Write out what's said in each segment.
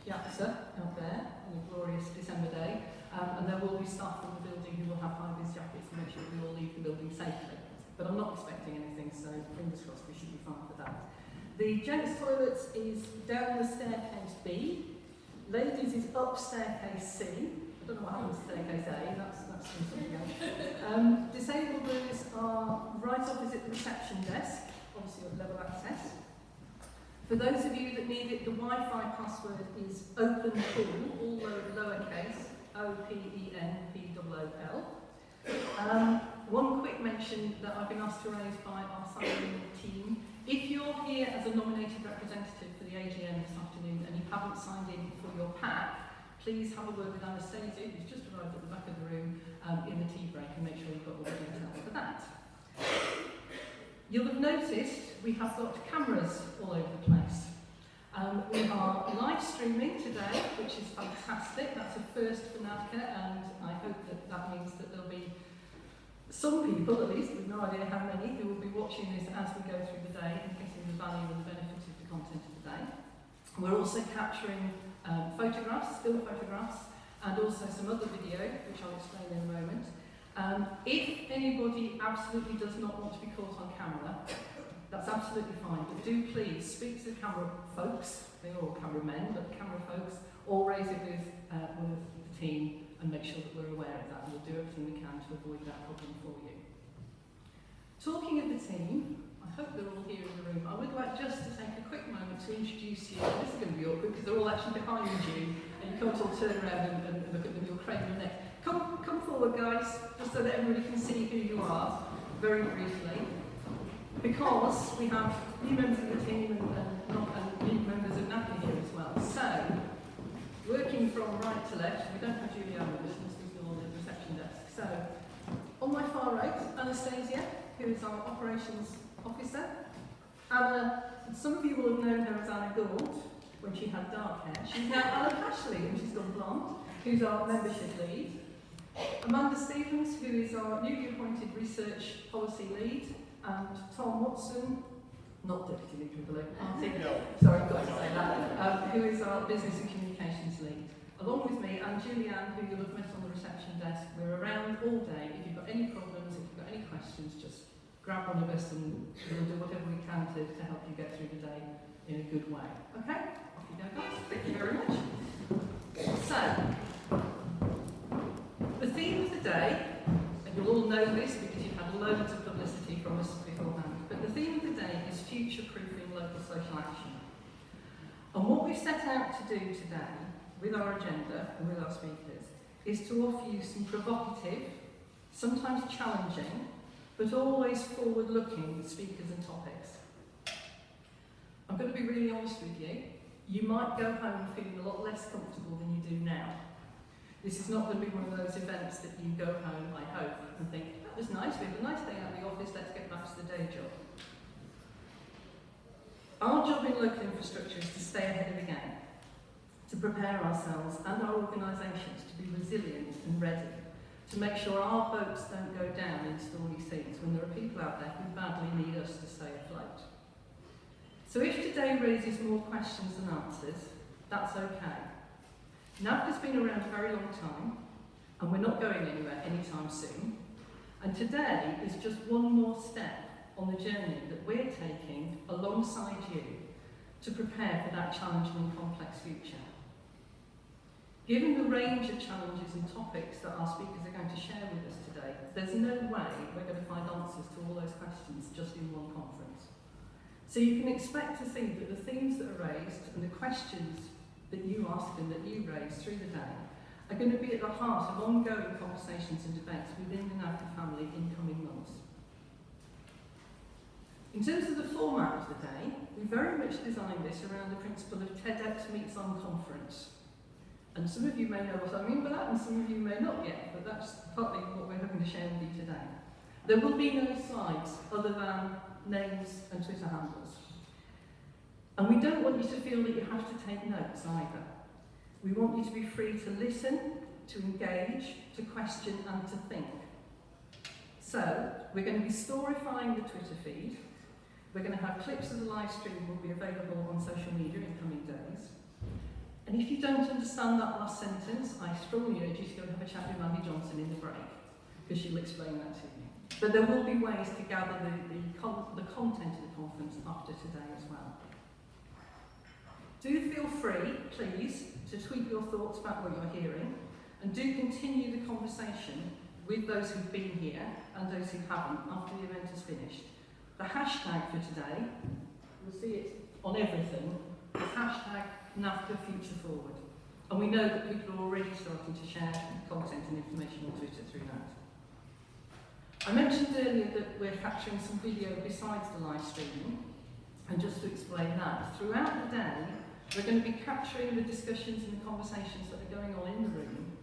piazza out there on a glorious December day, and there will be staff from the building who will have high-vis jackets to make sure we all leave the building safely. But I'm not expecting anything, so fingers crossed we should be fine for that. The gents' toilets is down the staircase B. Ladies is up staircase C. I don't know what happens to staircase A, that's something else. Disabled rooms are right opposite the reception desk, obviously at level access. For those of you that need it, the Wi-Fi password is OpenPool, all lowercase, OPENPOOL. One quick mention that I've been asked to raise by our signing team. If you're here as a nominated representative for the AGM this afternoon and you haven't signed in for your pack, please have a word with Anastasia, who's just arrived at the back of the room in the tea break, and make sure you've got all the details for that. You'll have noticed we have got cameras all over the place. We are live streaming today, which is fantastic. That's a first for NAVCA, and I hope that that means that there'll be some people, at least, with no idea how many, who will be watching this as we go through the day and getting the value and the benefit of the content of the day. We're also capturing photographs, still photographs, and also some other video, which I'll explain in a moment. If anybody absolutely does not want to be caught on camera, that's absolutely fine, but do please speak to the camera folks, they're all cameramen, but the camera folks, or raise it with one of the team and make sure that we're aware of that, and we'll do everything we can to avoid that problem for you. Talking of the team, I hope they're all here in the room. I would like just to take a quick moment to introduce you. This is going to be awkward because they're all actually behind you, and you can't all turn around and look at them, you'll crane your neck. Come forward, guys, just so that everybody can see who you are, very briefly. Because we have new members of the team and new members of NAPA here as well. So, working from right to left, we don't have Julianne with us, she's still on the reception desk. So, on my far right, Anastasia, who is our operations officer. Anna, some of you will have known her as Anna Gould when she had dark hair. She's now Anna Pashley when she's gone blonde, who's our membership lead. Amanda Stevens, who is our newly appointed research policy lead. And Tom Watson, not Deputy Leader of the Local Party, sorry, I've got to say that, who is our Business and Communications Lead. Along with me, and Julianne, who you'll have met on the reception desk. We're around all day. If you've got any problems, if you've got any questions, just grab one of us and we'll do whatever we can to help you get through the day in a good way. Okay? Off you go, guys. Thank you very much. So, the theme of the day, and you'll all know this because you've had loads of publicity from us beforehand, but the theme of the day is future-proofing local social action. And what we've set out to do today, with our agenda and with our speakers, is to offer you some provocative, sometimes challenging, but always forward-looking speakers and topics. I'm going to be really honest with you. You might go home feeling a lot less comfortable than you do now. This is not going to be one of those events that you go home, I hope, and think, that was nice, we had a nice day out of the office, let's get back to the day job. Our job in local infrastructure is to stay ahead of the game, to prepare ourselves and our organisations to be resilient and ready, to make sure our boats don't go down in stormy seas when there are people out there who badly need us to stay afloat. So if today raises more questions than answers, that's okay. NAVCA's been around a very long time, and we're not going anywhere anytime soon. And today is just one more step on the journey that we're taking alongside you to prepare for that challenging and complex future. Given the range of challenges and topics that our speakers are going to share with us today, there's no way we're going to find answers to all those questions just in one conference. So you can expect to see that the themes that are raised and the questions that you ask and that you raise through the day are going to be at the heart of ongoing conversations and debates within the NAVCA family in coming months. In terms of the format of the day, we very much designed this around the principle of TEDx meets on conference. And some of you may know what I mean by that, and some of you may not yet, but that's partly what we're hoping to share with you today. There will be no slides other than names and Twitter handles. And we don't want you to feel that you have to take notes either. We want you to be free to listen, to engage, to question and to think. So, we're going to be storifying the Twitter feed. We're going to have clips of the live stream will be available on social media in coming days. And And if you don't understand that last sentence, I strongly urge you to go and have a chat with Mandy Johnson in the break, because she'll explain that to you. But there will be ways to gather the content of the conference after today as well. Do feel free, please, to tweet your thoughts about what you're hearing, and do continue the conversation with those who've been here and those who haven't after the event is finished. The hashtag for today, you'll see it on everything, is hashtag NAFCA Future Forward. And we know that people are already starting to share content and information on Twitter through that. I mentioned earlier that we're capturing some video besides the live streaming, and just to explain that, throughout the day, we're going to be capturing the discussions and the conversations that are going on in the room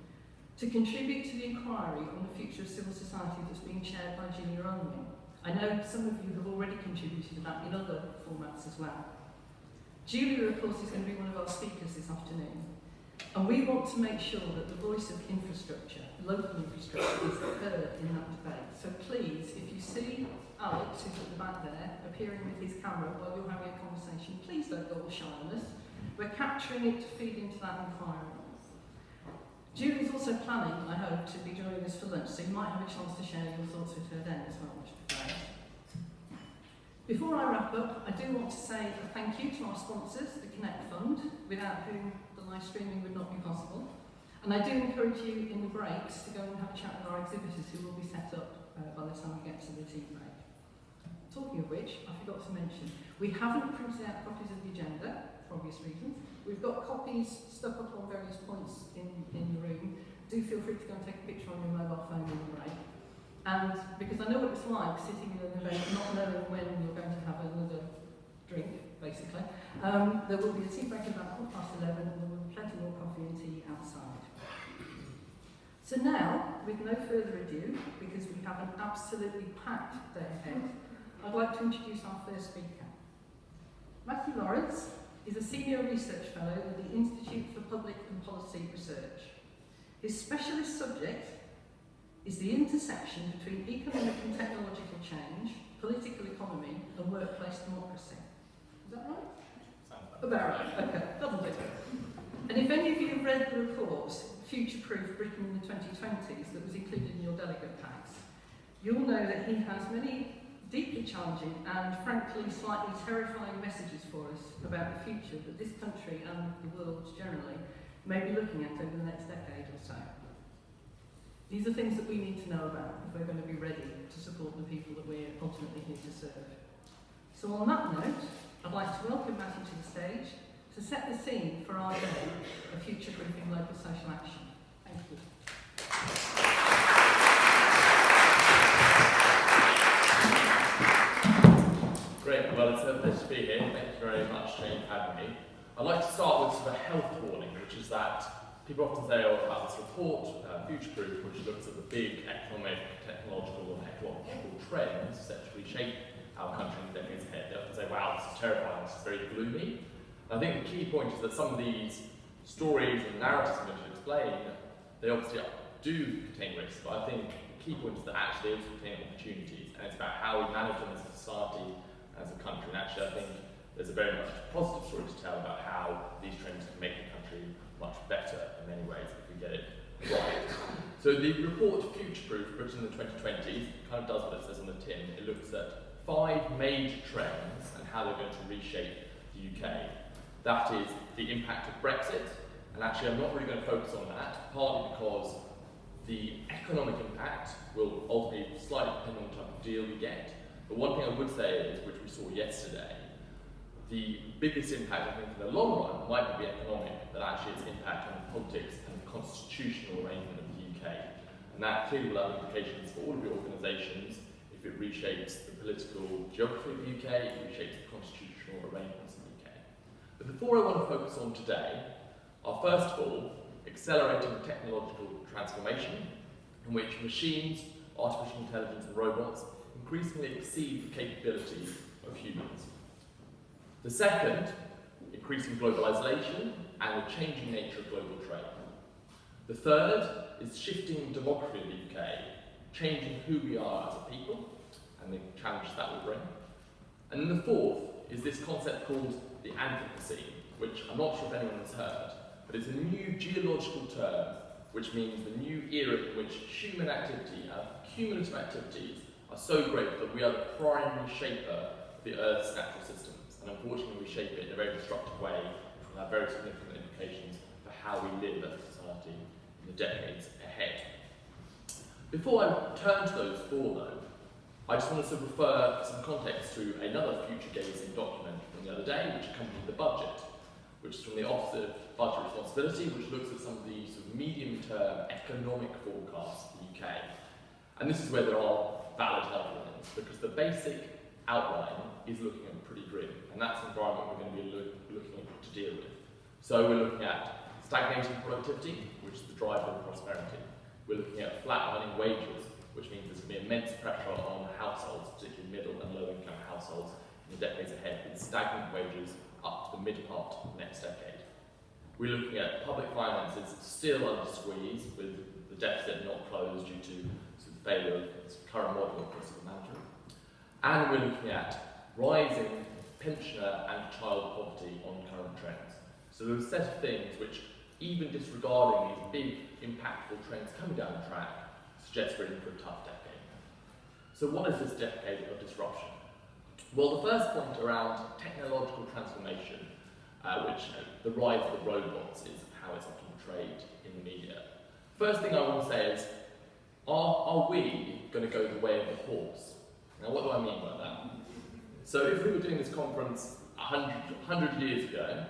to contribute to the inquiry on the future of civil society that's being chaired by Julia Unwin. I know some of you have already contributed to that in other formats as well. Julia, of course, is going to be one of our speakers this afternoon, and we want to make sure that the voice of infrastructure, local infrastructure, is heard in that debate. So please, if you see Alex, who's at the back there, appearing with his camera while you're having a conversation, please don't go all shy on us. We're capturing it to feed into that inquiry. Julie's also planning, I hope, to be joining us for lunch, so you might have a chance to share your thoughts with her then as well, which would be great. Before I wrap up, I do want to say a thank you to our sponsors, the Connect Fund, without whom the live streaming would not be possible. And I do encourage you in the breaks to go and have a chat with our exhibitors who will be set up by the time we get to the tea break. Talking of which, I forgot to mention, we haven't printed out copies of the agenda, for obvious reasons. We've got copies stuck up on various points in the room. Do feel free to go and take a picture on your mobile phone in the break. And because I know what it's like sitting in an event not knowing when you're going to have another drink, basically, there will be a tea break about 11:15 and there will be plenty more coffee and tea outside. So now, with no further ado, because we have an absolutely packed day ahead, I'd like to introduce our first speaker. Matthew Lawrence is a Senior Research Fellow at the Institute for Public and Policy Research. His specialist subject is the intersection between economic and technological change, political economy, and workplace democracy. Is that right? About right. Okay, double bit. And if any of you have read the report, Future-Proof Britain in the 2020s, that was included in your delegate packs, you'll know that he has many deeply challenging and frankly slightly terrifying messages for us about the future that this country and the world generally may be looking at over the next decade or so. These are things that we need to know about if we're going to be ready to support the people that we're ultimately here to serve. So on that note, I'd like to welcome Matthew to the stage to set the scene for our day of future-proofing local social action. Thank you. Great, well it's a pleasure to be here. Thank you very much, Jane, for having me. I'd like to start with sort of a health warning, which is that people often say about this report, Future-Proof, which looks at the big economic, technological and ecological trends set to reshape our country in the decades ahead. They often say, wow, this is terrifying, this is very gloomy. And I think the key point is that some of these stories and narratives I'm going to explain, they obviously do contain risks, but I think the key point is that actually they also contain opportunities, and it's about how we manage them as a society, as a country. And actually I think there's a very much positive story to tell about how these trends can make the country much better in many ways if we get it right. So the report Future-Proof Britain in the 2020s kind of does what it says on the tin. It looks at 5 major trends and how they're going to reshape the UK. That is the impact of Brexit, and actually I'm not really going to focus on that, partly because the economic impact will ultimately slightly depend on the type of deal we get. But one thing I would say is, which we saw yesterday, the biggest impact I think in the long run might not be economic, but actually its impact on politics and the constitutional arrangement of the UK. And that clearly will have implications for all of your organisations if it reshapes the political geography of the UK, if it reshapes the constitutional arrangements of the UK. But the 4 I want to focus on today are, first of all, accelerating technological transformation, in which machines, artificial intelligence and robots increasingly exceed the capabilities of humans. The second, increasing globalisation and the changing nature of global trade. The third is shifting demography in the UK, changing who we are as a people and the challenges that will bring. And then the fourth is this concept called the Anthropocene, which I'm not sure if anyone has heard, but it's a new geological term, which means the new era in which human activity, cumulative activities, are so great that we are the primary shaper of the Earth's natural systems, and unfortunately we shape it in a very destructive way, which will have very significant implications for how we live as a society in the decades ahead. Before I turn to those four, though, I just want to refer some context to another future-gazing document from the other day, which accompanied the budget, which is from the Office of Budget Responsibility, which looks at some of the sort of medium-term economic forecasts for the UK. And this is where there are valid health warnings, because the basic outline is looking at pretty grim, and that's the environment we're going to be looking to deal with. So we're looking at stagnating productivity, which is the driver of prosperity. We're looking at flatlining wages, which means there's going to be immense pressure on households, particularly middle and low-income households, in the decades ahead, with stagnant wages up to the mid-part of next decade. We're looking at public finances still under squeeze, with the deficit not closed due to sort of failure of the current model of fiscal management. And we're looking at rising pensioner and child poverty on current trends. So there's a set of things which, even disregarding these big, impactful trends coming down the track, suggests we're in for a tough decade. So what is this decade of disruption? Well, the first point around technological transformation, which the rise of the robots is how it's often portrayed in the media. First thing I want to say is, are we going to go the way of the horse? Now, what do I mean by that? So if we were doing this conference 100 years ago,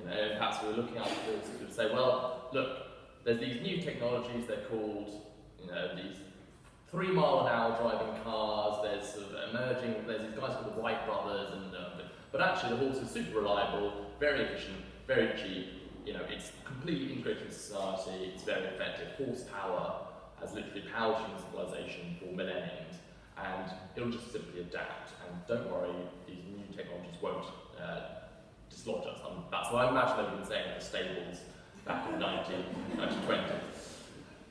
perhaps we were looking up to say, well, look, there's these new technologies, they're called, these 3 mile an hour driving cars, there's sort of emerging, there's these guys called the Wright brothers, but actually the horse is super reliable, very efficient, very cheap, it's completely integrated into society, it's very effective, horsepower has literally powered human civilization for millenniums, and it'll just simply adapt, and don't worry, these new technologies won't dislodge us. That's what I imagine they've been saying at the stables back in 1920.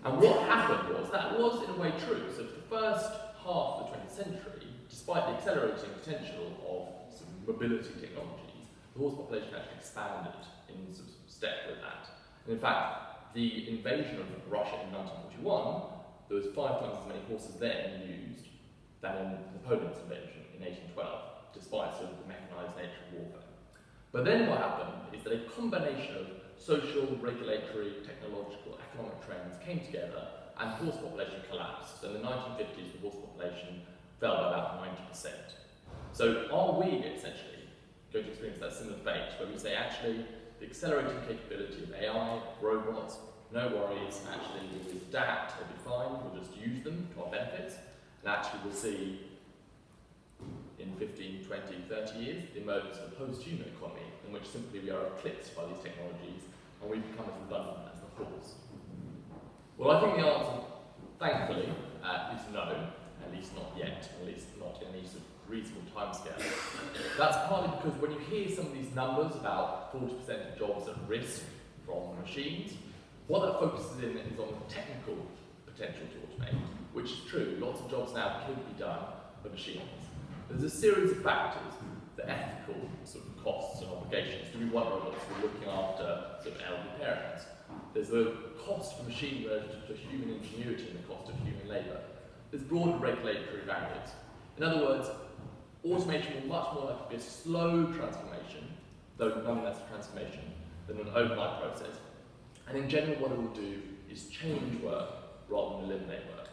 And what happened was, that was in a way true. So for the first half of the 20th century, despite the accelerating potential of some mobility technologies, the horse population actually expanded in sort of step with that. And in fact, the invasion of Russia in 1941, there was 5 times as many horses then used than in Napoleon's invasion in 1812, despite sort of the mechanised nature of warfare. But then what happened is that a combination of social, regulatory, technological, economic trends came together and the horse population collapsed. So in the 1950s, the horse population fell by about 90%. So are we essentially going to experience that similar fate, where we say, actually, the accelerating capability of AI, robots, no worries, actually we'll adapt, they'll be fine, we'll just use them to our benefits, and actually we'll see in 15, 20, 30 years the emergence of a post-human economy in which simply we are eclipsed by these technologies and we become as redundant as the horse. Well, I think the answer, thankfully, is no, at least not yet, at least not in any sort of reasonable timescale. That's partly because when you hear some of these numbers about 40% of jobs at risk from machines, what that focuses in is on the technical potential to automate, which is true. Lots of jobs now can be done by machines. There's a series of factors, the ethical sort of costs and obligations. Do we want robots who are looking after sort of elderly parents? There's the cost for machine relative to human ingenuity and the cost of human labour. There's broader regulatory barriers. In other words, automation will much more likely be a slow transformation, though nonetheless a transformation, than an overnight process. And in general, what it will do is change work rather than eliminate work.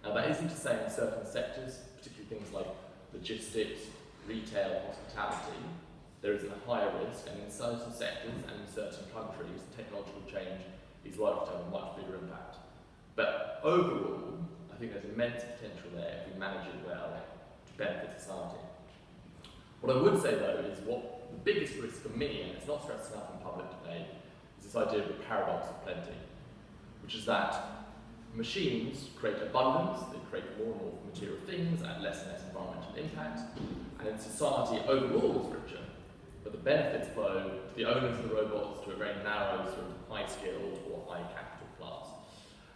Now, that isn't to say in certain sectors, particularly things like logistics, retail, hospitality, there is a higher risk, and in certain sectors and in certain countries, technological change is likely to have a much bigger impact. But overall, I think there's immense potential there if we manage it well to benefit society. What I would say, though, is what the biggest risk for me, and it's not stressed enough in public debate, is this idea of the paradox of plenty, which is that machines create abundance, they create more and more material things and less environmental impact, and in society overall is richer, but the benefits flow to the owners of the robots, to a very narrow sort of high-skilled or high-capital class.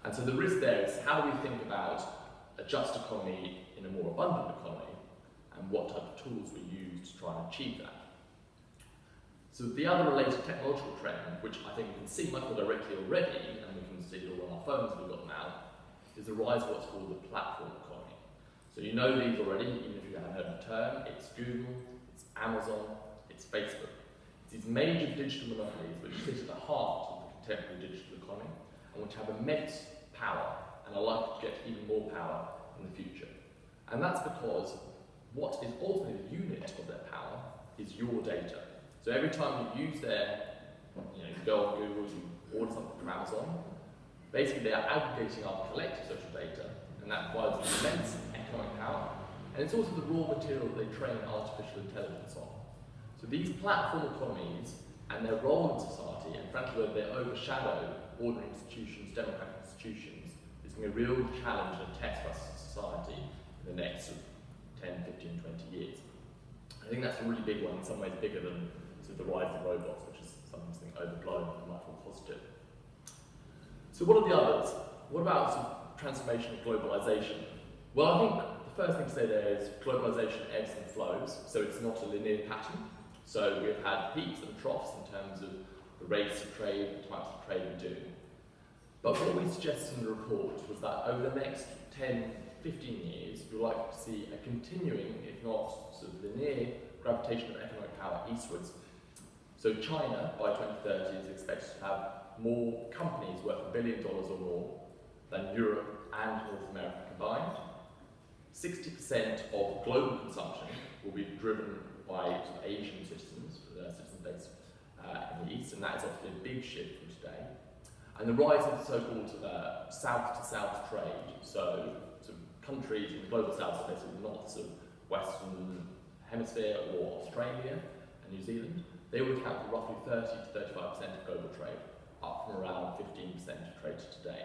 And so the risk there is, how do we think about a just economy in a more abundant economy, and what type of tools we use to try and achieve that? So the other related technological trend, which I think we can see much more directly already, and we can see it all on our phones we've got now, is the rise of what's called the platform economy. So you know these already, even if you haven't heard the term. It's Google, it's Amazon, it's Facebook. It's these major digital monopolies which sit at the heart of the contemporary digital economy and which have immense power and are likely to get even more power in the future. And that's because what is ultimately the unit of their power is your data. So every time you use you go on Google, you order something from Amazon, basically they are aggregating our collective social data, and that provides immense economic power. And it's also the raw material that they train artificial intelligence on. So these platform economies and their role in society, and frankly whether they overshadow ordinary institutions, democratic institutions, is going to be a real challenge and a test for us as a society in the next 10, 15, 20 years. I think that's a really big one, in some ways bigger than the rise of robots, which is something overblown and much more positive. So what are the others? What about transformation and globalization? Well, I think the first thing to say there is globalization ebbs and flows, so it's not a linear pattern. So we've had peaks and troughs in terms of the rates of trade, the types of trade we do. But what we suggested in the report was that over the next 10, 15 years, we're likely to see a continuing, if not linear, gravitation of economic power eastwards. So China, by 2030, is expected to have more companies worth $1 billion or more than Europe and North America combined. 60% of global consumption will be driven by Asian citizens based in the East, and that is obviously a big shift from today. And the rise of the so-called south-to-south trade, so countries in the global south, so basically not Western Hemisphere or Australia and New Zealand, they will account for roughly 30 to 35% of global trade, up from around 15% of trade today.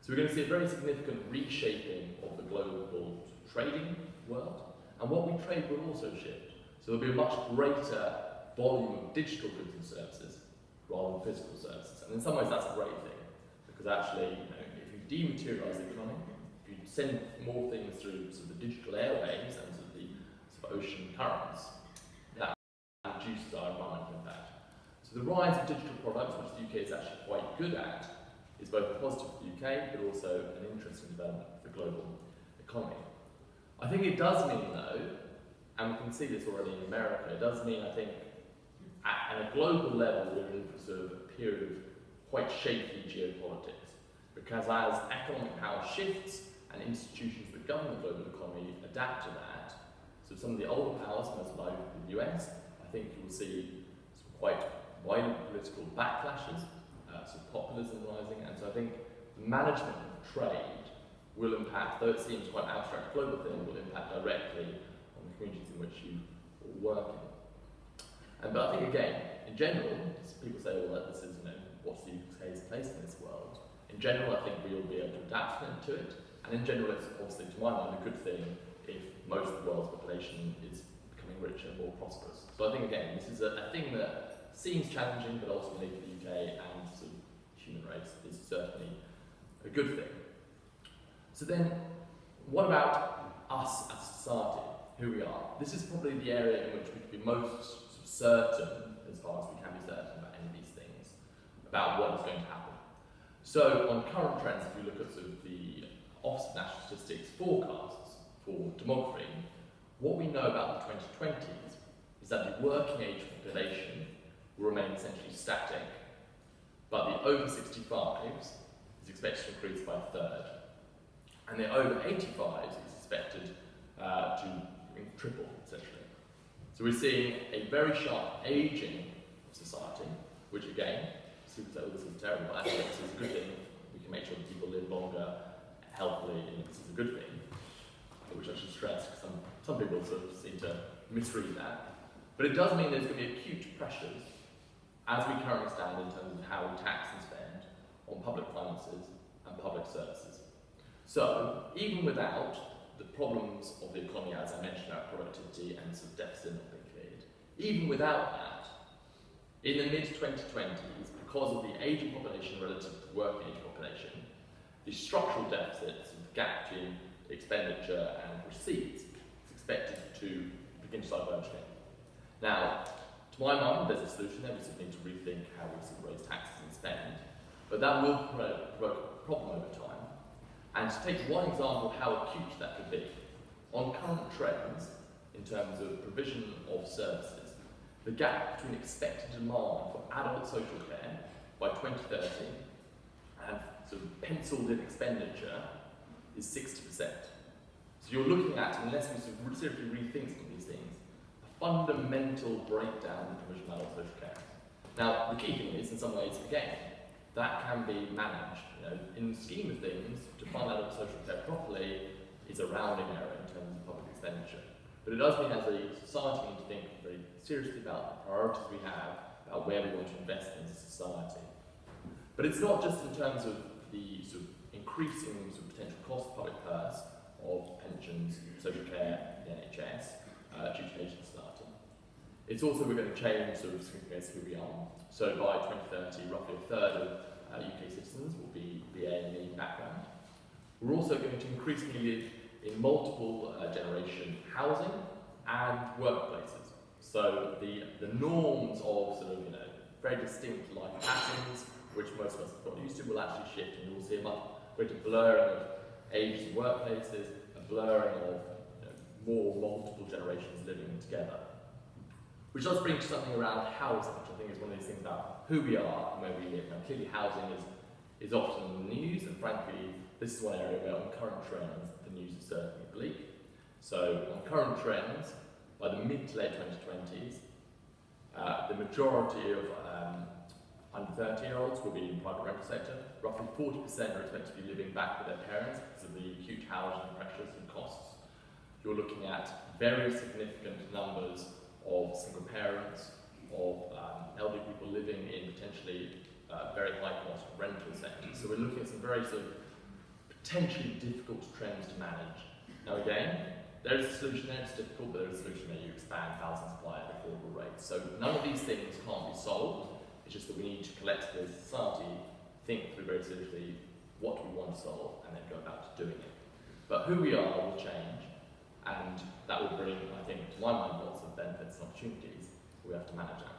So we're going to see a very significant reshaping of the global trading world, and what we trade will also shift. So there'll be a much greater volume of digital goods and services rather than physical services. And in some ways that's a great thing, because actually, if you dematerialise the economy, if you send more things through the digital airwaves and the ocean currents, that reduces our environmental impact. So the rise of digital products, which the UK is actually quite good at, is both positive for the UK, but also an interesting development for the global economy. I think it does mean, though, and we can see this already in America, it does mean, I think, at a global level, we're in for a period of quite shaky geopolitics. Because as economic power shifts and institutions that govern the global economy adapt to that, so some of the older powers, most likely the US, I think you will see some quite violent political backlashes, some populism rising, and so I think the management of trade will impact, though it seems quite an abstract global thing, will impact directly on the communities in which you work in. But I think again, in general, people say, well, this is, what's the UK's place in this world? In general, I think we will be able to adapt to it, and in general, it's obviously, to my mind, a good thing if most of the world's population is becoming richer and more prosperous. So I think, again, this is a thing that seems challenging, but ultimately for the UK and the human race is certainly a good thing. So then, what about us as a society, who we are? This is probably the area in which we could be most certain, as far as we can be certain about any of these things, about what is going to happen. So on current trends, if you look at the Office of National Statistics forecasts for demography, what we know about the 2020s is that the working age population will remain essentially static, but the over 65s is expected to increase by a third, and the over 85s is expected to triple, essentially. So we're seeing a very sharp ageing of society, which again, people say, oh, this is terrible, but actually this is a good thing. We can make sure that people live longer, healthily, and this is a good thing, which I should stress, because some people seem to misread that. But it does mean there's going to be acute pressures, as we currently stand in terms of how we tax and spend on public finances and public services. So, even without the problems of the economy, as I mentioned, about productivity and deficit not being cleared, even without that, in the mid-2020s, because of the ageing population relative to the working age population, the structural deficits, the gap between expenditure and receipts, is expected to begin to diverge again. Now, to To my mind, there's a solution there. We sort of need to rethink how we sort of raise taxes and spend, but that will provoke a problem over time. And to take one example of how acute that could be, on current trends in terms of provision of services, the gap between expected demand for adult social care by 2030 and sort of penciled in expenditure is 60%. So you're looking at, unless we sort of seriously rethink some of these things, a fundamental breakdown in the provision of adult social care. Now, the key thing is, in some ways, again, that can be managed. In the scheme of things, to fund adult social care properly is a rounding error in terms of public expenditure. But it does mean, as a society, we need to think very seriously about the priorities we have, about where we want to invest in as a society. But it's not just in terms of the sort of increasing sort of potential cost of public purse of pensions, social care, the NHS, due to aging society. It's also we're going to change sort of who we are. So by 2030, roughly a third of UK citizens will be A&E background. We're also going to increasingly live in multiple generation housing and workplaces. So the norms of sort of very distinct life patterns, which most of us have got used to, will actually shift, and we'll see a much greater blurring of ages and workplaces, a blurring of more multiple generations living together. Which does bring to something around housing, which I think is one of these things about who we are and where we live. Now, clearly housing is often in the news, and frankly, this is one area where on current trends, the news is certainly bleak. So on current trends, by the mid to late 2020s, the majority of under 30-year-olds will be in the private rental sector. Roughly 40% are expected to be living back with their parents because of the acute housing pressures and costs. You're looking at very significant numbers of single parents, of elderly people living in potentially very high-cost rental sectors. So we're looking at some very sort of potentially difficult trends to manage. Now again, there is a solution there, it's difficult, but there is a solution there. You expand housing supply at affordable rates. So none of these things can't be solved. It's just that we need to collectively as a society think through very seriously what do we want to solve and then go about doing it. But who we are will change, and that will bring, I think, to my mind, lots of benefits and opportunities. We have to manage that.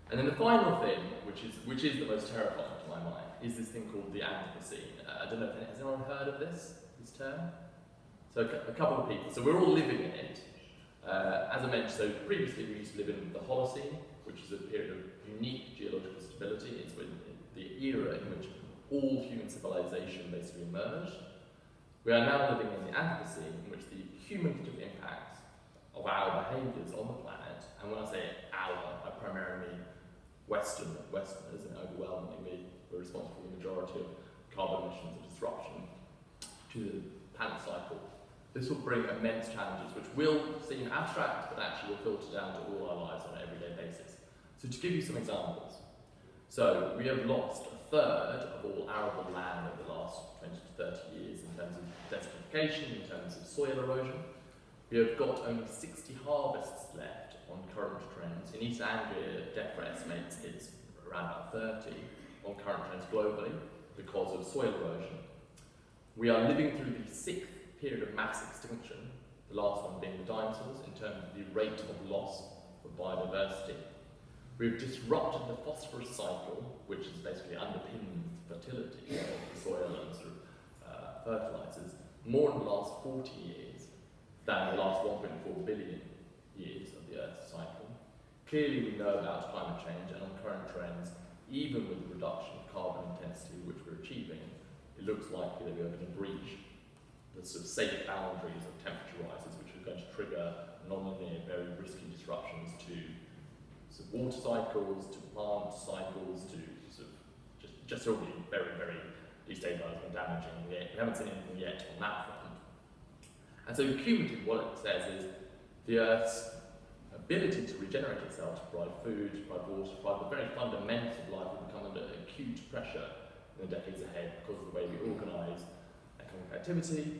And then the final thing, which is the most terrifying to my mind, is this thing called the Anthropocene. I don't know if has anyone heard of this term? So a couple of people. So we're all living in it. As I mentioned, so previously we used to live in the Holocene, which is a period of unique geological stability. It's the era in which all human civilization basically emerged. We are now living in the Anthropocene, in which the cumulative impacts of our behaviours on the planet, and when I say our, I primarily mean Westerners, and overwhelmingly we're responsible for the majority of carbon emissions and disruption to the planet cycle. This will bring immense challenges, which will seem abstract, but actually will filter down to all our lives on an everyday basis. So to give you some examples. So we have lost a third of all arable land over the last 20 to 30 years in terms of desertification, in terms of soil erosion. We have got only 60 harvests left on current trends. In East Anglia, DEFRA estimates it's around about 30 on current trends globally because of soil erosion. We are living through the 6th period of mass extinction, the last one being the dinosaurs, in terms of the rate of loss of biodiversity. We've disrupted the phosphorus cycle, which is basically underpins fertility of the soil and sort of fertilizers, more in the last 40 years than the last 1.4 billion years of the Earth's cycle. Clearly we know about climate change, and on current trends, even with the reduction of carbon intensity which we're achieving, it looks likely that we are going to breach the sort of safe boundaries of temperature rises, which are going to trigger non-linear, very risky disruptions to sort of water cycles, to plant cycles, to sort of just all be very, very destabilising and damaging. We haven't seen anything yet on that front. And so cumulatively what it says is the Earth's ability to regenerate itself, to provide food, to provide water, to provide the very fundamentals of life will become under acute pressure in the decades ahead because of the way we organise economic activity,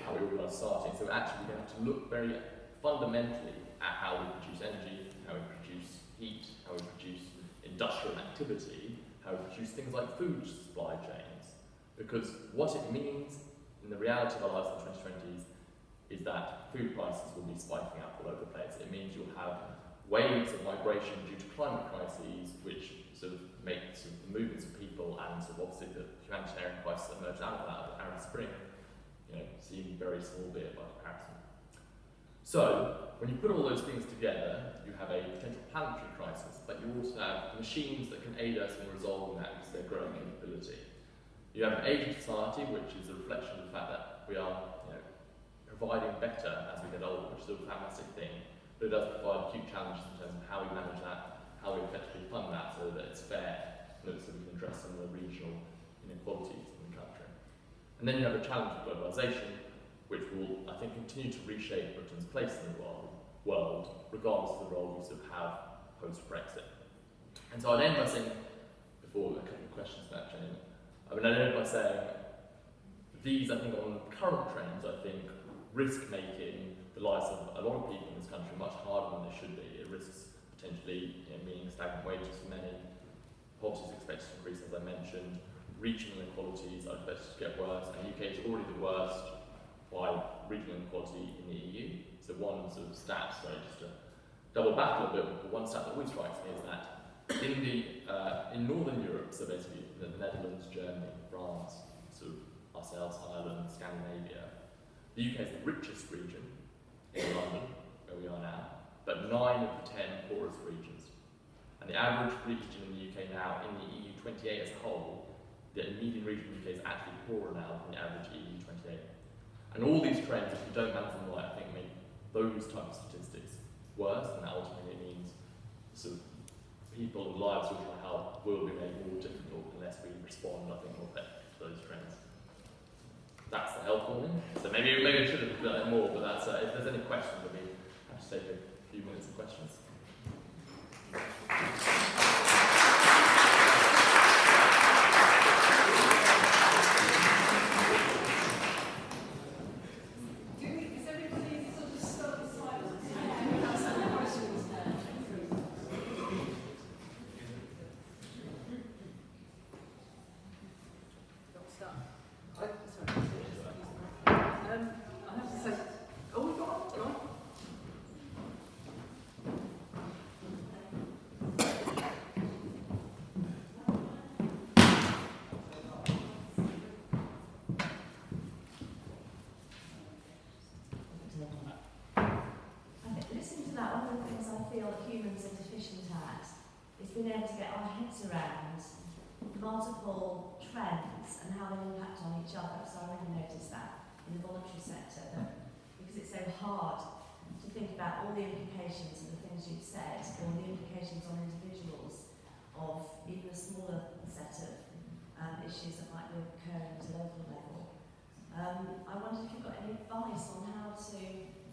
how we organise society. So actually we're going to have to look very fundamentally at how we produce energy, how we produce heat, how we produce industrial activity, how we produce things like food supply chains. Because what it means in the reality of our lives in the 2020s is that food prices will be spiking up all over the place. It means you'll have waves of migration due to climate crises, which sort of make sort of the movements of people and sort of obviously the humanitarian crisis that emerged out of that, the Arab Spring, seem very small beer by comparison. So, when you put all those things together, you have a potential planetary crisis, but you also have machines that can aid us in resolving that because they're growing capability. You have an aging society, which is a reflection of the fact that we are providing better as we get older, which is a fantastic thing, but it does provide acute challenges in terms of how we manage that, how we effectively fund that so that it's fair, and so we can address some of the regional inequalities in the country. And then you have the challenge of globalisation, which will, I think, continue to reshape Britain's place in the world, regardless of the role we sort of have post-Brexit. And so I'd end by saying, before a couple of questions about Jane, I'd end by saying, these, I think, on current trends, I think, risk making the lives of a lot of people in this country much harder than they should be. It risks potentially meaning stagnant wages for many, poverty is expected to increase, as I mentioned, regional inequalities are expected to get worse, and the UK is already the worst by regional inequality in the EU. So one sort of stat, sorry, just to double back a little bit, but one stat that always strikes me is that in Northern Europe, so basically the Netherlands, Germany, France, sort of ourselves, Ireland, Scandinavia, the UK is the richest region in London, where we are now, but 9 of the 10 poorest regions. And the average region in the UK now, in the EU 28 as a whole, the median region in the UK is actually poorer now than the average EU 28. And all these trends, if you don't manage them right, I think make those type of statistics worse, and that ultimately means sort of people and lives which will help will be made more difficult unless we respond, I think, more effectively to those trends. That's the health warning. So maybe I should have done it more, but that's if there's any questions, I'll be happy to take a few minutes of questions. Being able to get our heads around multiple trends and how they impact on each other. So I really noticed that in the voluntary sector, because it's so hard to think about all the implications of the things you've said, or the implications on individuals of even a smaller set of issues that might be occurring at a local level. I wondered if you've got any advice on how to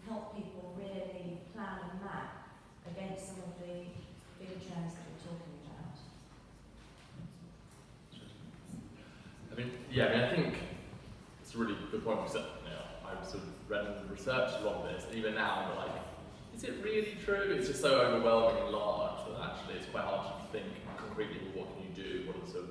help people really plan and map against some of the bigger trends that we're talking about. I think it's a really good point. I've sort of read and researched a lot of this, and even now I'm like, is it really true? It's just so overwhelming and large that actually it's quite hard to think concretely, what can you do? What are sort of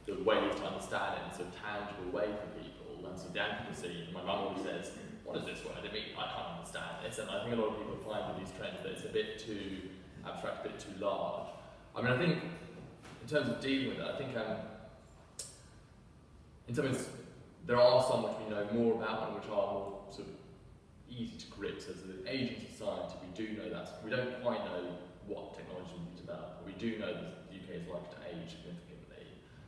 the ways to understand it in a sort of tangible way for people? And so the advocacy, my mum always says, what is this word? I can't understand this. And I think a lot of people find with these trends that it's a bit too abstract, a bit too large. I think in terms of dealing with it, I think in some ways there are some which we know more about and which are more sort of easy to grip. So the aging society, we do know that. We don't quite know what technology will be developed, but we do know that the UK is likely to age significantly.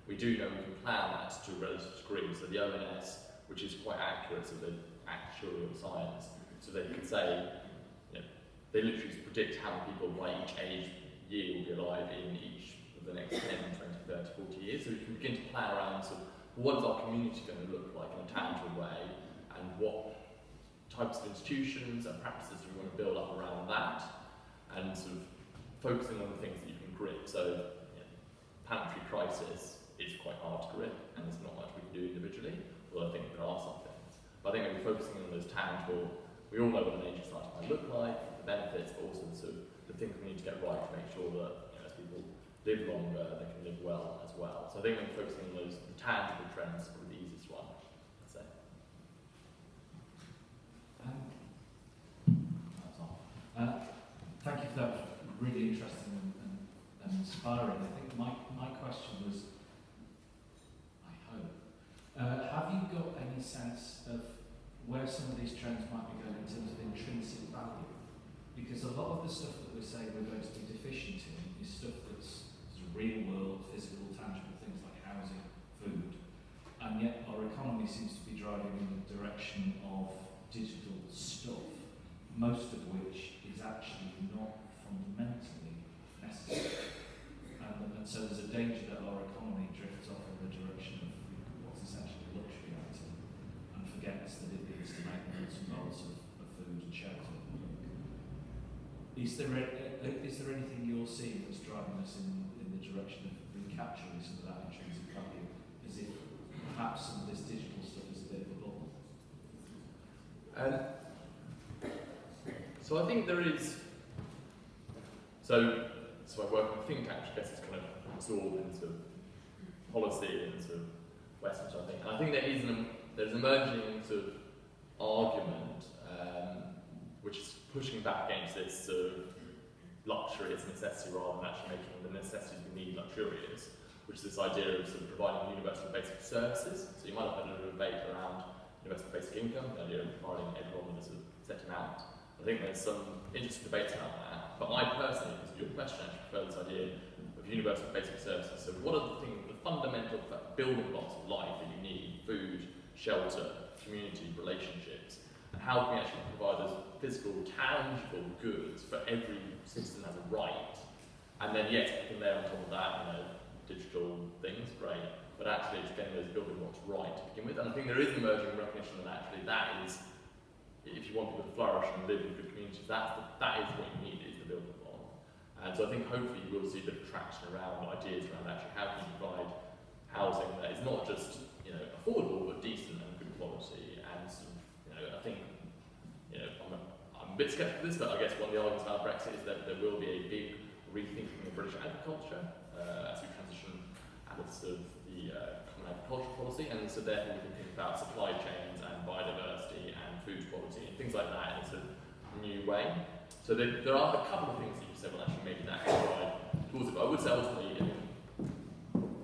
We do know we can plan that to a relative degree. So the ONS, which is quite accurate, so the actuarial science, so they can say, they literally predict how many people by each age year will be alive in each of the next 10, 20, 30, 40 years. So we can begin to plan around sort of what is our community going to look like in a tangible way, and what types of institutions and practices do we want to build up around that, and sort of focusing on the things that you can grip. So planetary crisis is quite hard to grip, and there's not much we can do individually, although I think there are some things. But I think we're focusing on those tangible, we all know what an aging society might look like, benefits, but also the things we need to get right to make sure that as people live longer, they can live well as well. So I think I'm focusing on those tangible trends, probably the easiest one, I'd say. Thank you for that really interesting and inspiring. I think my question was, I hope, have you got any sense of where some of these trends might be going in terms of intrinsic value? Because a lot of the stuff that we're saying we're going to be deficient in is stuff that's sort of real world, physical, tangible things like housing, food, and yet our economy seems to be driving in the direction of digital stuff, most of which is actually not fundamentally necessary. And so there's a danger that our economy drifts off in the direction of what's essentially a luxury item and forgets that it needs to make the nuts and bolts of food and shelter. Is there anything you're seeing that's driving us in the direction of recapturing some of that intrinsic value? Is it perhaps some of this digital stuff is a bit of a bubble? So I think there is. So I work on think tank, which I guess is kind of absorbed into policy and sort of Western sort of thing. And I think there's an emerging sort of argument which is pushing back against this sort of luxury as a necessity rather than actually making the necessities we need luxurious, which is this idea of sort of providing universal basic services. So you might have had a debate around universal basic income, the idea of providing everyone with a sort of set amount. I think there's some interesting debates around that. But I personally, because of your question, actually prefer this idea of universal basic services. So what are the fundamental building blocks of life that you need? Food, shelter, community, relationships. And how can we actually provide those physical, tangible goods for every citizen has a right? And then yes, we can layer on top of that, digital things, great. But actually it's getting those building blocks right to begin with. And I think there is an emerging recognition that actually that is, if you want people to flourish and live in good communities, that is what you need, is the building block. And so I think hopefully you will see a bit of traction around ideas around actually how can you provide housing that is not just affordable but decent and good quality. And I think I'm a bit sceptical of this, but I guess one of the arguments about Brexit is that there will be a big rethinking of British agriculture as we transition out of sort of the common agricultural policy, and so therefore we can think about supply chains and biodiversity and food quality and things like that in a sort of new way. So there are a couple of things that you said, well, actually maybe that can provide towards it, but I would say ultimately,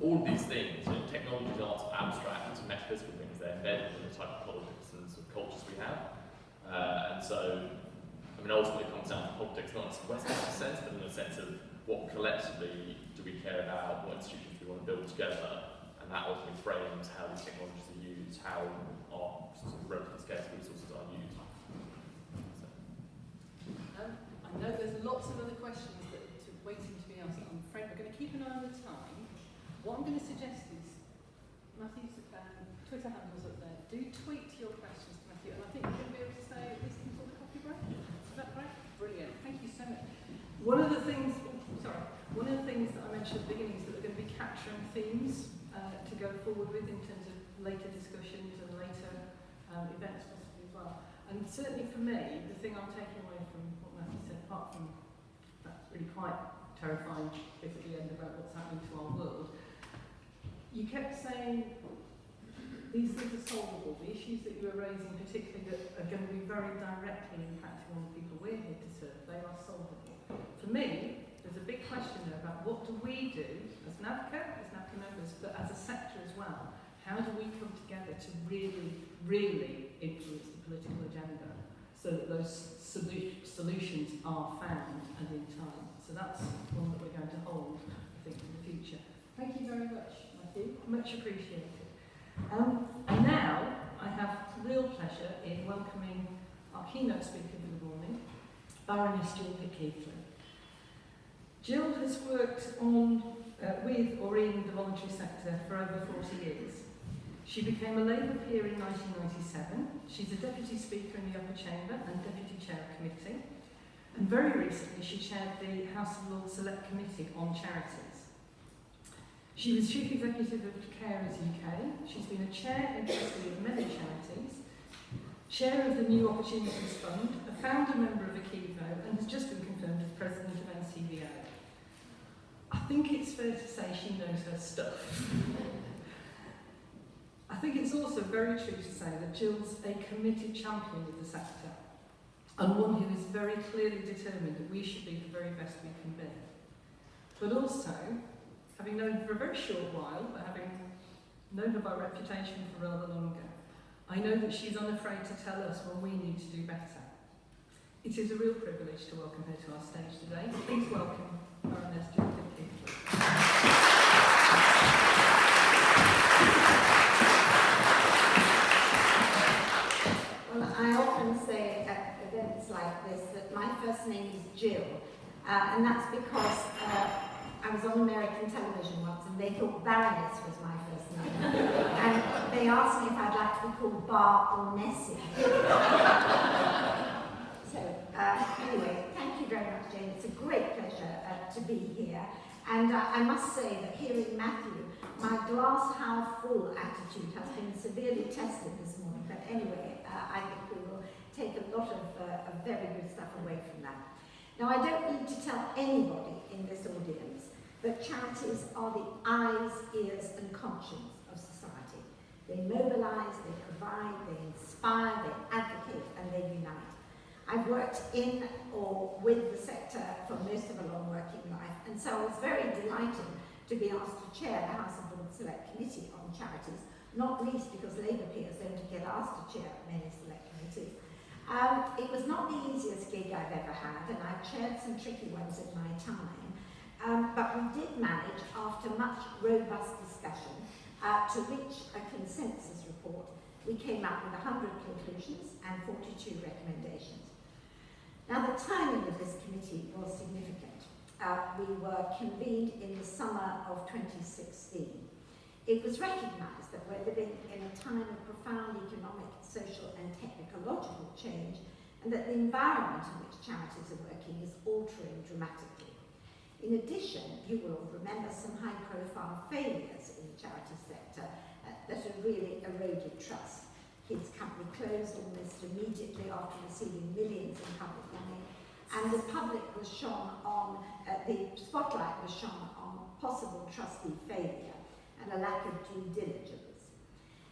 all of these things, technologies aren't abstract, metaphysical things, they're embedded in the type of politics and sort of cultures we have. And so, ultimately it comes down to politics, not in a Western sense, but in the sense of what collectively do we care about, what institutions we want to build together, and that ultimately frames how these technologies are used, how our sort of relatively scarce resources are used. I know there's lots of other questions that are waiting to be asked. I'm afraid we're going to keep an eye on the time. What I'm going to suggest is, Matthew's Twitter handle's up there. Do tweet your questions to Matthew, and I think you're going to be able to say at least before the coffee break. Is that right? Brilliant. Thank you so much. One of the things that I mentioned at the beginning is that we're going to be capturing themes to go forward with in terms of later discussions and later events possibly as well. And certainly for me, the thing I'm taking away from what Matthew said, apart from that really quite terrifying bit at the end about what's happening to our world, you kept saying these things are solvable. The issues that you were raising, particularly that are going to be very directly impacting on the people we're here to serve, they are solvable. For me, there's a big question there about what do we do as NAVCA members, but as a sector as well. How do we come together to really, really influence the political agenda so that those solutions are found and in time? So that's one that we're going to hold, I think, in the future. Thank you very much, Matthew. Much appreciated. And now I have real pleasure in welcoming our keynote speaker for the morning, Baroness Jill Pitt-Keighley. Jill has worked with or in the voluntary sector for over 40 years. She became a Labour peer in 1997. She's a Deputy Speaker in the Upper Chamber and Deputy Chair of Committee. And very recently she chaired the House of Lords Select Committee on Charities. She was Chief Executive of Carers UK. She's been a Chair and Trustee of many charities, Chair of the New Opportunities Fund, a founder member of Akivo, and has just been confirmed as President of NCBO. I think it's fair to say she knows her stuff. I think it's also very true to say that Jill's a committed champion of the sector. and one who is very clearly determined that we should be the very best we can be. But also, having known her for a very short while, but having known her by reputation for rather longer, I know that she's unafraid to tell us when we need to do better. It is a real privilege to welcome her to our stage today. Please welcome Baroness Judith Kingsley. Well, I often say at events like this that my first name is Jill, and that's because I was on American television once and they thought Baroness was my first name. And they asked me if I'd like to be called Bar or Nessie. So, anyway, thank you very much, Jane. It's a great pleasure to be here. And I must say that hearing Matthew, my glass half full attitude has been severely tested this morning. But anyway, I think we will take a lot of very good stuff away from that. Now, I don't need to tell anybody in this audience that charities are the eyes, ears and conscience of society. They mobilise, they provide, they inspire, they advocate and they unite. I've worked in or with the sector for most of a long working life, and so I was very delighted to be asked to chair the House of Lords Select Committee on Charities, not least because Labour peers don't get asked to chair many select committees. It was not the easiest gig I've ever had, and I've chaired some tricky ones in my time, but we did manage, after much robust discussion, to reach a consensus report. We came up with 100 conclusions and 42 recommendations. Now, the timing of this committee was significant. We were convened in the summer of 2016. It was recognised that we're living in a time of profound economic, social and technological change, and that the environment in which charities are working is altering dramatically. In addition, you will remember some high-profile failures in the charity sector that have really eroded trust. His company closed almost immediately after receiving millions in public money, and the spotlight was shone on possible trustee failure and a lack of due diligence.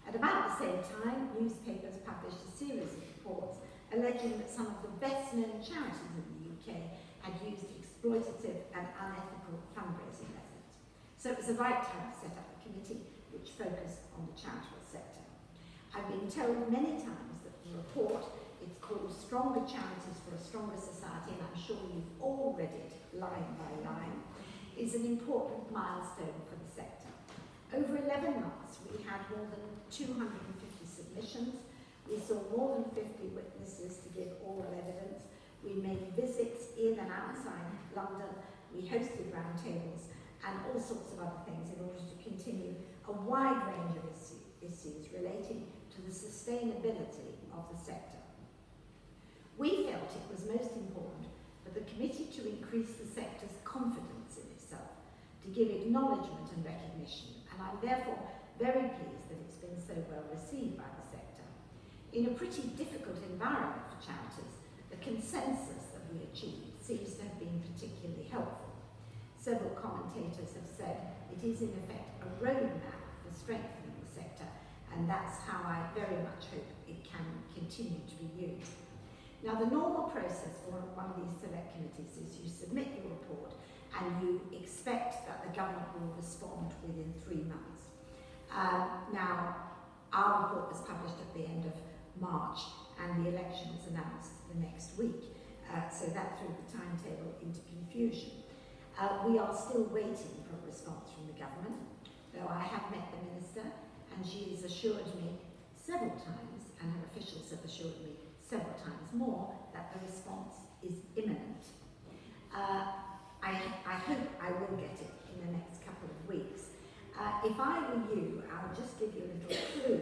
At about the same time, newspapers published a series of reports alleging that some of the best-known charities in the UK had used exploitative and unethical fundraising methods. So it was the right time to set up a committee which focused on the charitable sector. I've been told many times that the report, it's called Stronger Charities for a Stronger Society, and I'm sure you've all read it line by line, is an important milestone for the sector. Over 11 months, we had more than 250 submissions. We saw more than 50 witnesses to give oral evidence. We made visits in and outside London. We hosted roundtables and all sorts of other things in order to continue a wide range of issues relating to the sustainability of the sector. We felt it was most important for the committee to increase the sector's confidence in itself, to give acknowledgement and recognition, and I'm therefore very pleased that it's been so well received by the sector. In a pretty difficult environment for charities, the consensus that we achieved seems to have been particularly helpful. Several commentators have said it is in effect a roadmap for strengthening the sector, and that's how I very much hope it can continue to be used. Now, the normal process for one of these select committees is you submit your report and you expect that the government will respond within 3 months. Now, our report was published at the end of March and the election was announced the next week, so that threw the timetable into confusion. We are still waiting for a response from the government, though I have met the Minister and she has assured me several times, and her officials have assured me several times more, that the response is imminent. I hope I will get it in the next couple of weeks. If I were you, I'll just give you a little clue.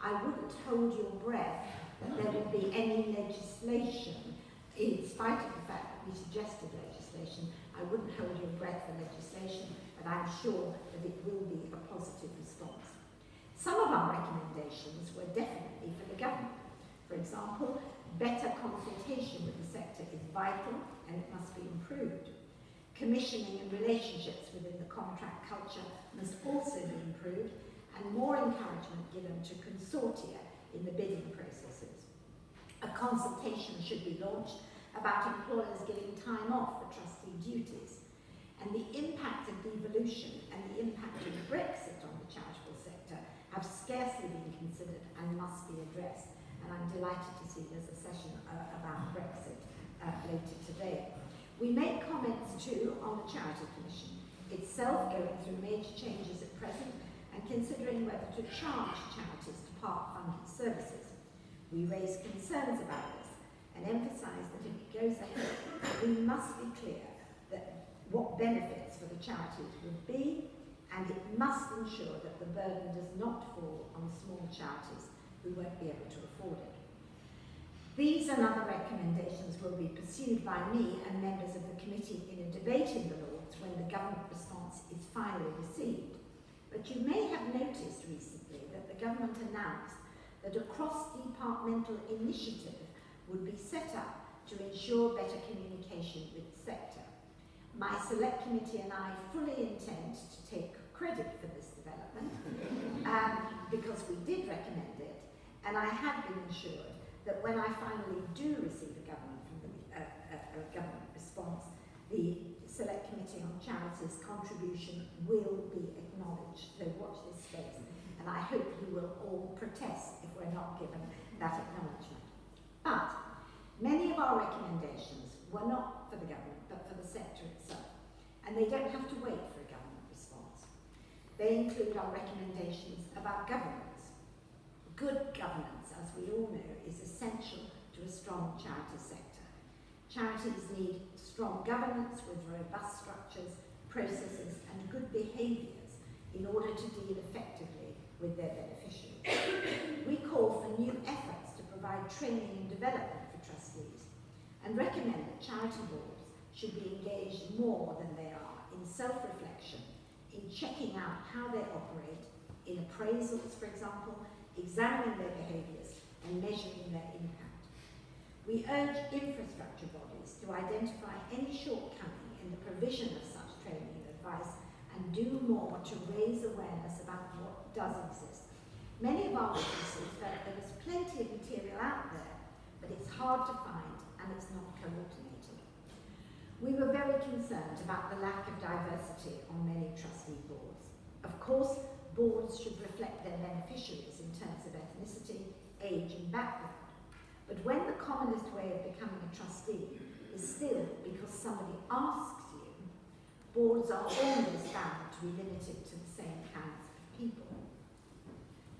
I wouldn't hold your breath that there would be any legislation, in spite of the fact that we suggested legislation. I wouldn't hold your breath for legislation, but I'm sure that it will be a positive response. Some of our recommendations were definitely for the government. For example, better consultation with the sector is vital and it must be improved. Commissioning and relationships within the contract culture must also be improved, and more encouragement given to consortia in the bidding processes. A consultation should be launched about employers giving time off for trustee duties. And the impact of devolution and the impact of Brexit on the charitable sector have scarcely been considered and must be addressed. And I'm delighted to see there's a session about Brexit later today. We make comments too on the Charity Commission itself, going through major changes at present and considering whether to charge charities to part-funded services. We raise concerns about this and emphasise that if it goes ahead, we must be clear that what benefits for the charities would be, and it must ensure that the burden does not fall on small charities who won't be able to afford it. These and other recommendations will be pursued by me and members of the committee in a debate in the Lords when the government response is finally received. But you may have noticed recently that the government announced that a cross-departmental initiative would be set up to ensure better communication with the sector. My select committee and I fully intend to take credit for this development because we did recommend it, and I have been assured that when I finally do receive a government response, the Select Committee on Charities contribution will be acknowledged. So watch this space, and I hope you will all protest if we're not given that acknowledgement. But many of our recommendations were not for the government, but for the sector itself, and they don't have to wait for a government response. They include our recommendations about governance. Good governance, as we all know, is essential to a strong charity sector. Charities need strong governance with robust structures, processes and good behaviours in order to deal effectively with their beneficiaries. We call for new efforts to provide training and development for trustees and recommend that charity boards should be engaged more than they are in self-reflection, in checking out how they operate, in appraisals, for example, examining their behaviours and measuring their impact. We urge infrastructure bodies to identify any shortcoming in the provision of such training and advice and do more to raise awareness about what does exist. Many of our witnesses felt there was plenty of material out there, but it's hard to find and it's not coordinated. We were very concerned about the lack of diversity on many trustee boards. Of course, boards should reflect their beneficiaries in terms of ethnicity, age and background. But when the commonest way of becoming a trustee is still because somebody asks you, boards are always bound to be limited to the same kinds of people.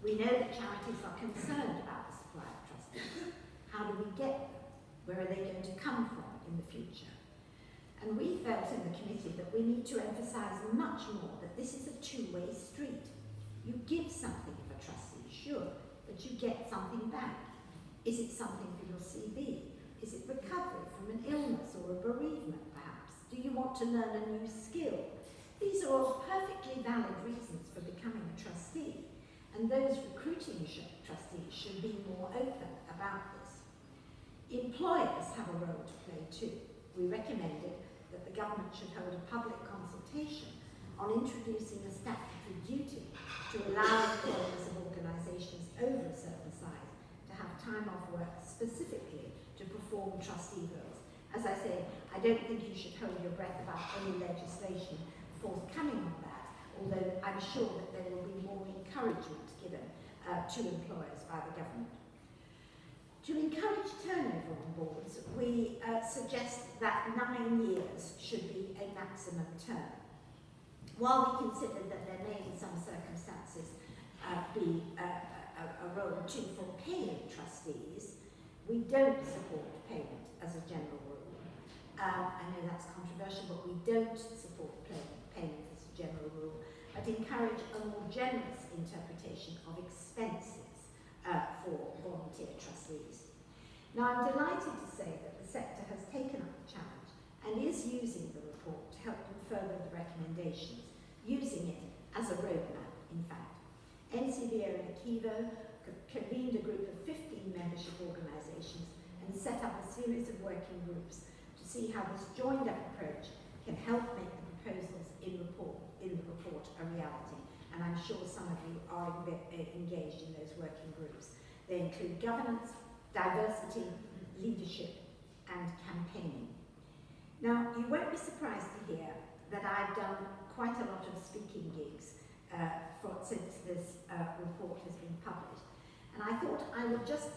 We know that charities are concerned about the supply of trustees. How do we get them? Where are they going to come from in the future? And we felt in the committee that we need to emphasise much more that this is a two-way street. You give something if a trustee, sure, but you get something back. Is it something for your CV? Is it recovery from an illness or a bereavement, perhaps? Do you want to learn a new skill? These are all perfectly valid reasons for becoming a trustee, and those recruiting trustees should be more open about this. Employers have a role to play too. We recommended that the government should hold a public consultation on introducing a statutory duty to allow employers of organisations over a certain size to have time off work specifically to perform trustee roles. As I say, I don't think you should hold your breath about any legislation forthcoming on that, although I'm sure that there will be more encouragement given to employers by the government. To encourage turnover on boards, we suggest that 9 years should be a maximum term. While we consider that there may in some circumstances be a role too for paying trustees, we don't support payment as a general rule. I know that's controversial, but we don't support payment as a general rule, but encourage a more generous interpretation of expenses for volunteer trustees. Now, I'm delighted to say that the sector has taken up the challenge and is using the report to help them further the recommendations, using it as a roadmap, in fact. NCVO and Akivo convened a group of 15 membership organisations and set up a series of working groups to see how this joined-up approach can help make the proposals in the report a reality. And I'm sure some of you are engaged in those working groups. They include governance, diversity, leadership and campaigning. Now, you won't be surprised to hear that I've done quite a lot of speaking gigs since this report has been published. And I thought I would just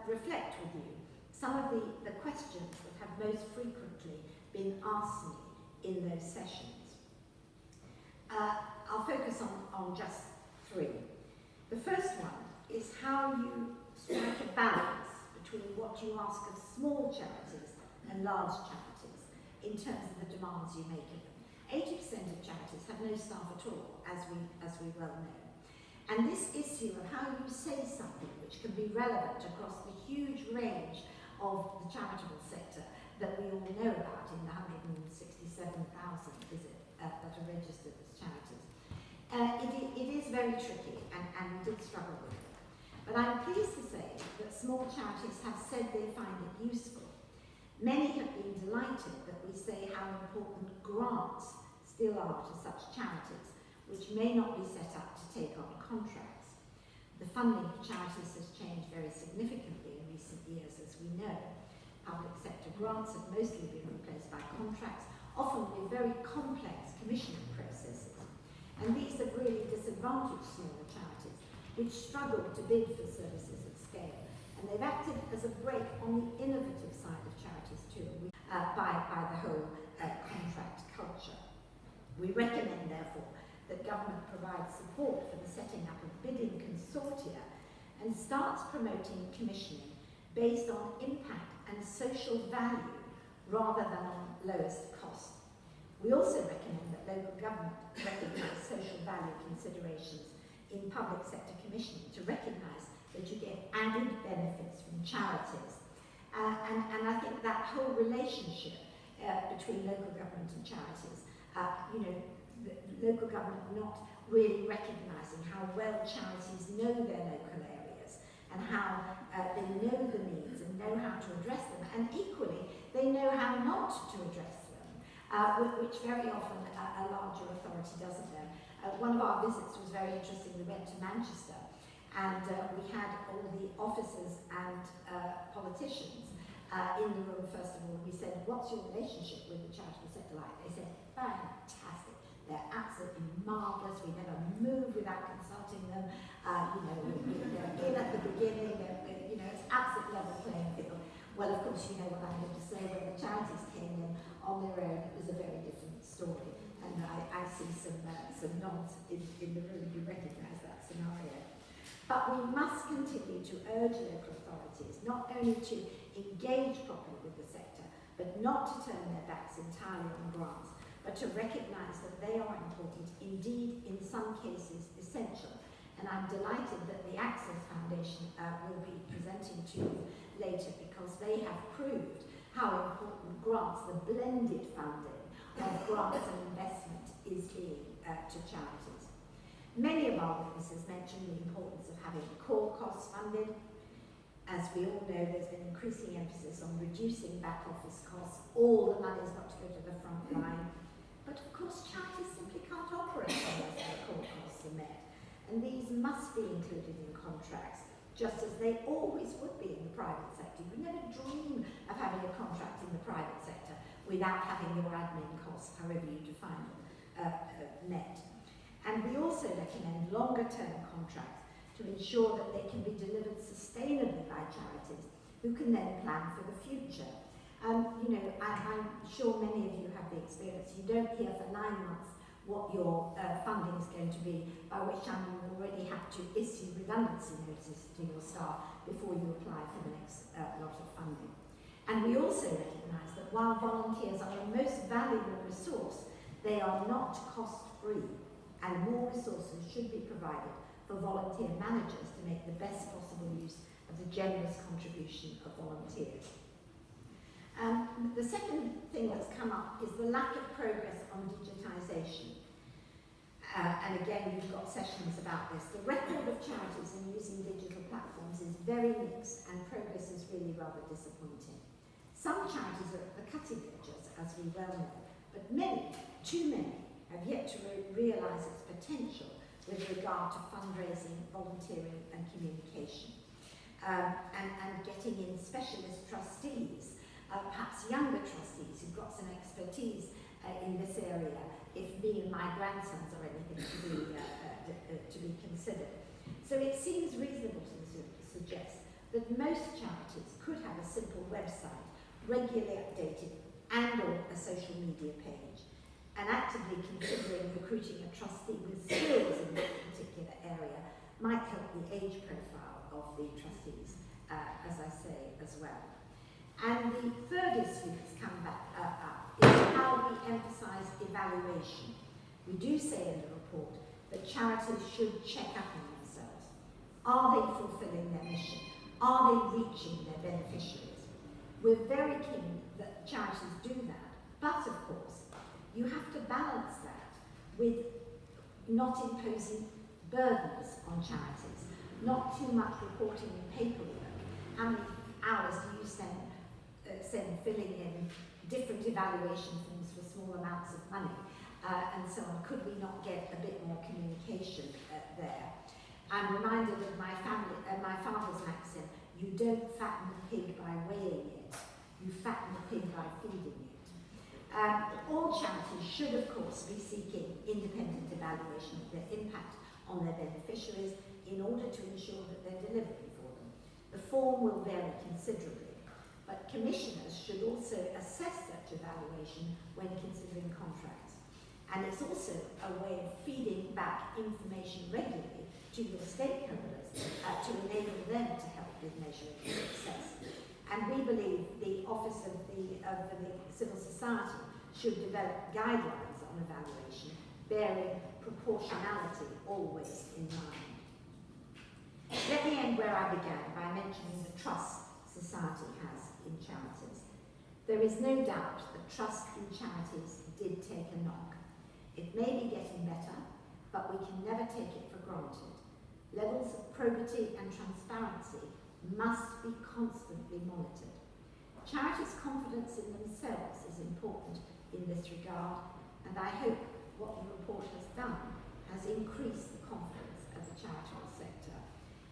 reflect with you some of the questions that have most frequently been asked me in those sessions. I'll focus on just three. The first one is how you strike a balance between what you ask of small charities and large charities in terms of the demands you make of them. 80% of charities have no staff at all, as we well know. And this issue of how you say something which can be relevant across the huge range of the charitable sector that we all know about in the 167,000 that are registered as charities. It is very tricky and we did struggle with it. But I'm pleased to say that small charities have said they find it useful. Many have been delighted that we say how important grants still are to such charities, which may not be set up to take on contracts. The funding of charities has changed very significantly in recent years, as we know. Public sector grants have mostly been replaced by contracts, often with very complex commissioning processes. And these have really disadvantaged smaller charities, which struggle to bid for services at scale. And they've acted as a brake on the innovative side of charities too, by the whole contract culture. We recommend, therefore, that government provides support for the setting up of bidding consortia and starts promoting commissioning based on impact and social value rather than on lowest cost. We also recommend that local government recognise social value considerations in public sector commissioning to recognise that you get added benefits from charities. And I think that whole relationship between local government and charities, the local government not really recognising how well charities know their local areas and how they know the needs and know how to address them, and equally they know how not to address them, which very often a larger authority doesn't know. One of our visits was very interesting. We went to Manchester and we had all the officers and politicians in the room. First of all, we said, what's your relationship with the charitable sector like? They said, fantastic. They're absolutely marvellous. We never move without consulting them. They're in at the beginning. It's absolute level playing field. Well, of course, you know what I'm going to say. When the charities came in on their own, it was a very different story. And I see some nods in the room. You recognise that scenario. But we must continue to urge local authorities not only to engage properly with the sector, but not to turn their backs entirely on grants, but to recognise that they are important, indeed in some cases essential. And I'm delighted that the Access Foundation will be presenting to you later, because they have proved how important grants, the blended funding of grants and investment, is being to charities. Many of our witnesses mentioned the importance of having core costs funded. As we all know, there's been increasing emphasis on reducing back office costs. All the money's got to go to the front line. But of course, charities simply can't operate unless their core costs are met. And these must be included in contracts, just as they always would be in the private sector. You would never dream of having a contract in the private sector without having your admin costs, however you define them, met. And we also recommend longer-term contracts to ensure that they can be delivered sustainably by charities who can then plan for the future. I'm sure many of you have the experience. You don't hear for 9 months what your funding is going to be, by which time you already have to issue redundancy notice to your staff before you apply for the next lot of funding. And we also recognise that while volunteers are the most valuable resource, they are not cost-free, and more resources should be provided for volunteer managers to make the best possible use of the generous contribution of volunteers. The second thing that's come up is the lack of progress on digitisation. And again, we've got sessions about this. The record of charities in using digital platforms is very mixed, and progress is really rather disappointing. Some charities are at the cutting edge, as we well know, but many, too many, have yet to realise its potential with regard to fundraising, volunteering and communication. and getting in specialist trustees, perhaps younger trustees who've got some expertise in this area, if me and my grandsons are anything to be considered. So it seems reasonable to suggest that most charities could have a simple website, regularly updated, and or a social media page, and actively considering recruiting a trustee with skills in that particular area might help the age profile of the trustees, as I say, as well. And the third issue that's come back up is how we emphasise evaluation. We do say in the report that charities should check up on themselves. Are they fulfilling their mission? Are they reaching their beneficiaries? We're very keen that charities do that, but of course, you have to balance that with not imposing burdens on charities, not too much reporting and paperwork. How many hours do you spend filling in different evaluation forms for small amounts of money, and so on? Could we not get a bit more communication there? I'm reminded of my father's maxim: you don't fatten the pig by weighing it, you fatten the pig by feeding it. All charities should, of course, be seeking independent evaluation of their impact on their beneficiaries in order to ensure that they're delivering for them. The form will vary considerably, but commissioners should also assess such evaluation when considering contracts. And it's also a way of feeding back information regularly to your stakeholders to enable them to help with measuring success. And we believe the Office of the Civil Society should develop guidelines on evaluation, bearing proportionality always in mind. Let me end where I began by mentioning the trust society has in charities. There is no doubt that trust in charities did take a knock. It may be getting better, but we can never take it for granted. Levels of probity and transparency must be constantly monitored. Charities' confidence in themselves is important in this regard, and I hope what the report has done has increased the confidence of the charitable sector.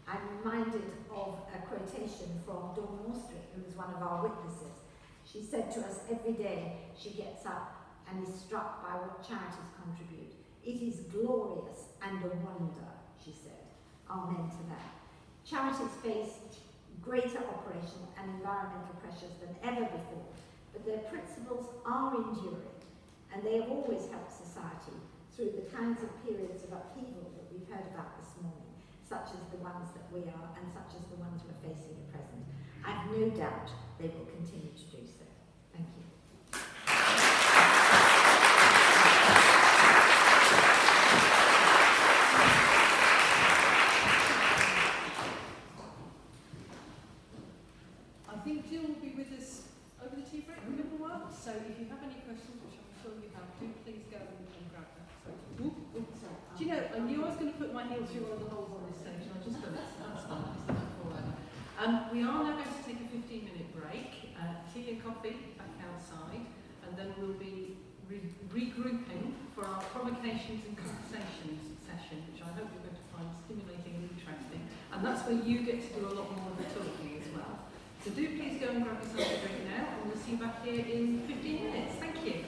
I'm reminded of a quotation from Dawn Morstrick, who was one of our witnesses. She said to us every day she gets up and is struck by what charities contribute. It is glorious and a wonder, she said. Amen to that. Charities face greater operational and environmental pressures than ever before, but their principles are enduring, and they have always helped society through the kinds of periods of upheaval that we've heard about this morning, such as the ones that we are and such as the ones we're facing at present. I've no doubt they will continue to do so. Thank you. I think Jill will be with us over the tea break in a little while, so if you have any questions, which I'm sure you have, do please go and grab that. Sorry. Do you know, I knew I was going to put my heel through one of the holes on this stage, and I just got it. That's fine, just let it fall over. We are now going to take a 15-minute break, tea and coffee back outside, and then we'll be regrouping for our provocations and conversations session, which I hope you're going to find stimulating and interesting. And that's where you get to do a lot more of the talking as well. So do please go and grab yourself a drink now, and we'll see you back here in 15 minutes. Thank you.